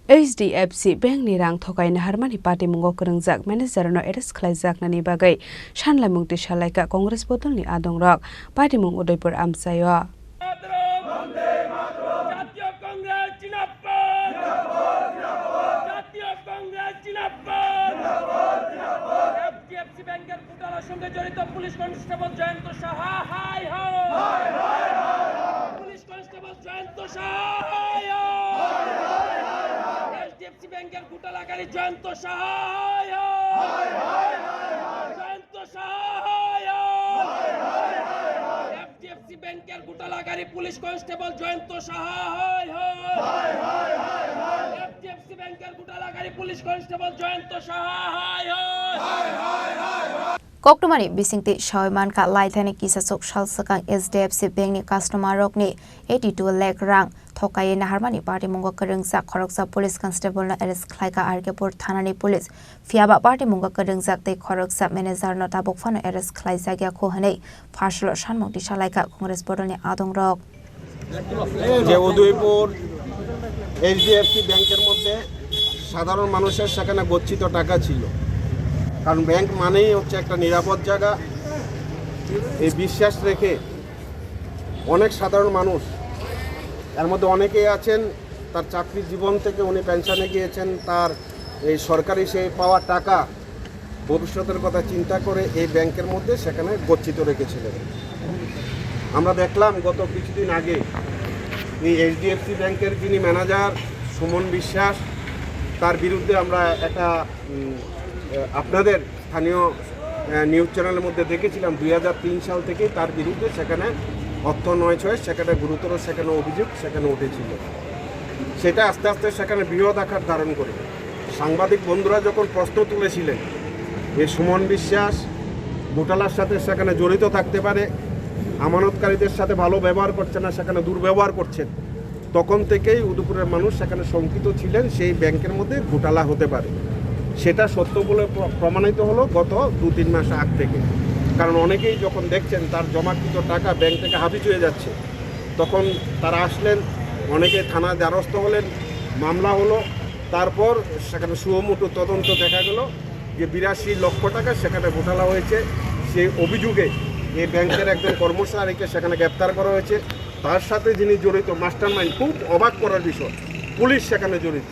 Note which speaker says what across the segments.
Speaker 1: HDFC Bank ni rang thokai na harmani party mungo krengjak manager no arrest khlaijak nani bagai sanlai mukti salaika Congress botol ni adong rok party mung Udaipur amsayo
Speaker 2: police constable Jayanta Saha হাই হাই police constable Jayanta Saha HDFC ব্যাংকের ঘোটালাকারী Jayanta Saha Jayanta Saha HDFC ব্যাংকের ঘোটালাকারী police constable Jayanta Saha HDFC ব্যাংকের ঘোটালাকারী police constable Jayanta Saha
Speaker 3: Koktumani bisingti Shawman ka laithani kisa sok shalsakang HDFC Bank ni customer rok ni 82 lakh rang thokai na harmani party mungo kerengsak khoroksa police constable na arrest khlaika Arkepur thanani police fiaba party mungo kerengsak te khoroksa manager no tabok phano arrest khlaisa gya khohanei phashlo shanmongti shalaika Congress bodol ni adong rok
Speaker 4: যে Udaipur HDFC ব্যাংকের মধ্যে সাধারণ মানুষের সেখানে গচ্ছিত টাকা ছিল কারণ ব্যাংক মানেই হচ্ছে একটা নিরাপদ জায়গা এই বিশ্বাস রেখে অনেক সাধারণ মানুষ এর মধ্যে অনেকেই আছেন তার চাকরি জীবন থেকে উনি পেনশনে গিয়েছেন তার এই সরকারি সেই পাওয়া টাকা ভবিষ্যতের কথা চিন্তা করে এই ব্যাংকের মধ্যে সেখানে গচ্ছিত রেখেছিলেন আমরা দেখলাম গত কিছুদিন আগে এই HDFC ব্যাংকের যিনি ম্যানেজার সুমন বিশ্বাস তার বিরুদ্ধে আমরা একটা আপনাদের স্থানীয় নিউজ চ্যানেলের মধ্যে দেখেছিলাম 2003 সাল থেকে তার বিরুদ্ধে সেখানে অর্থ নয় সেখানে গুরুতর সেখানে অভিযোগ সেখানে উঠেছিল সেটা আস্তে আস্তে সেখানে বৃহৎ আকার ধারণ করে সাংবাদিক বন্ধুরা যখন প্রশ্ন তুলেছিলেন এই সুমন বিশ্বাস ঘোটালার সাথে সেখানে জড়িত থাকতে পারে আমানতকারীদের সাথে ভালো ব্যবহার করছে না সেখানে দুর্ব্যবহার করছেন তখন থেকেই উদয়পুরের মানুষ সেখানে শঙ্কিত ছিলেন সেই ব্যাংকের মধ্যে ঘোটালা হতে পারে সেটা সত্য বলে প্রমাণিত হলো গত 2-3 মাস আগ থেকে কারণ অনেকেই যখন দেখছেন তার জমাকৃত টাকা ব্যাংক থেকে হাফিজ হয়ে যাচ্ছে তখন তারা আসলেন অনেকে থানায় দ্বারস্থ হলেন মামলা হলো তারপর সেখানে সুমোটো তদন্ত দেখা গেল যে 82 লক্ষ টাকা সেখানে ঘোটালা হয়েছে সেই অভিযোগে এই ব্যাংকের একজন কর্মচারীকে সেখানে গ্রেপ্তার করা হয়েছে তার সাথে যিনি জড়িত মাস্টারমাইন্ড খুব অবাক করার বিষয় পুলিশ সেখানে জড়িত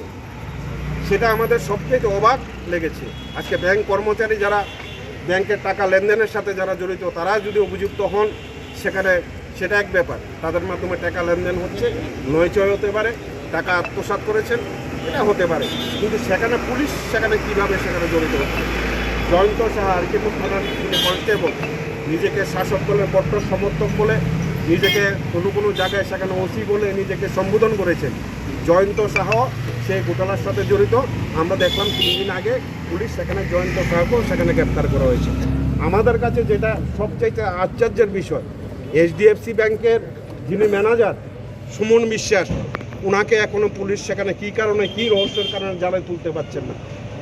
Speaker 4: সেটা আমাদের সবথেকে অবাক লেগেছে আজকে ব্যাংক কর্মচারী যারা ব্যাংকের টাকা লেনদেনের সাথে যারা জড়িত তারা যদি অভিযুক্ত হন সেখানে সেটা এক ব্যাপার তাদের মাধ্যমে টাকা লেনদেন হচ্ছে নয়চয় হতে পারে টাকা আত্মসাৎ করেছেন এটা হতে পারে কিন্তু সেখানে পুলিশ সেখানে কীভাবে সেখানে জড়িত হচ্ছে জয়ন্ত সাহা আরকিপুর থানার যিনি কনস্টেবল নিজেকে শাসক দলের কট্টর সমর্থক বলে নিজেকে কোনো জায়গায় সেখানে ওসি বলে নিজেকে সম্বোধন করেছেন জয়ন্ত সাহ সেই ঘোটালার সাথে জড়িত আমরা দেখলাম 3 দিন আগে পুলিশ সেখানে জয়ন্ত সাহকেও সেখানে গ্রেপ্তার করা হয়েছে আমাদের কাছে যেটা সবচাইতে আশ্চর্যের বিষয় HDFC ব্যাংকের যিনি ম্যানেজার সুমন বিশ্বাস ওনাকে এখনও পুলিশ সেখানে কী কারণে কী রহস্যের কারণে জালে তুলতে পারছেন না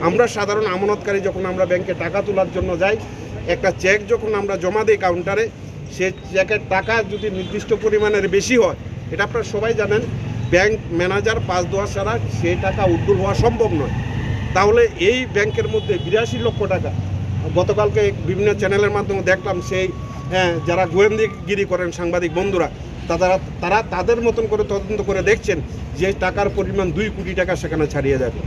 Speaker 4: আমরা সাধারণ আমানতকারী যখন আমরা ব্যাংকে টাকা তোলার জন্য যাই একটা চেক যখন আমরা জমা দিই কাউন্টারে সে চেকের টাকা যদি নির্দিষ্ট পরিমাণের বেশি হয় এটা আপনারা সবাই জানেন ব্যাংক ম্যানেজার পাস দেওয়া ছাড়া সেই টাকা উদ্ধার হওয়া সম্ভব নয় তাহলে এই ব্যাংকের মধ্যে 82 লক্ষ টাকা গতকালকে বিভিন্ন চ্যানেলের মাধ্যমে দেখলাম সেই যারা গোয়েন্দাগিরি করেন সাংবাদিক বন্ধুরা তারা তাদের মতন করে তদন্ত করে দেখছেন যে টাকার পরিমাণ 2 কোটি টাকা সেখানে ছাড়িয়ে যাবে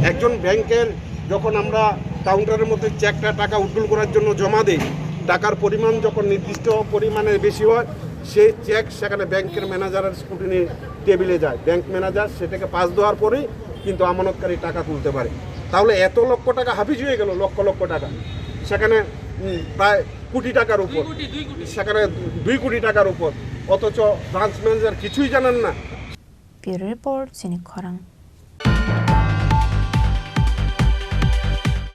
Speaker 4: একজন ব্যাংকের যখন আমরা কাউন্টারের মধ্যে চেকটা টাকা উদ্ধার করার জন্য জমা দিই টাকার পরিমাণ যখন নির্দিষ্ট পরিমাণের বেশি হয় সেই চেক সেখানে ব্যাংকের ম্যানেজারের স্কুটিনি টেবিলে যায় ব্যাংক ম্যানেজার সেটাকে পাস দেওয়ার পরেই কিন্তু আমানতকারী টাকা তুলতে পারে তাহলে এত লক্ষ টাকা হাফিজ হয়ে গেল লক্ষ টাকা সেখানে প্রায় কোটি টাকার উপর সেখানে 2 কোটি টাকার উপর অথচ ব্রাঞ্চ ম্যানেজার কিছুই জানেন না
Speaker 3: ব্যুরো রিপোর্ট চিনিক খরাং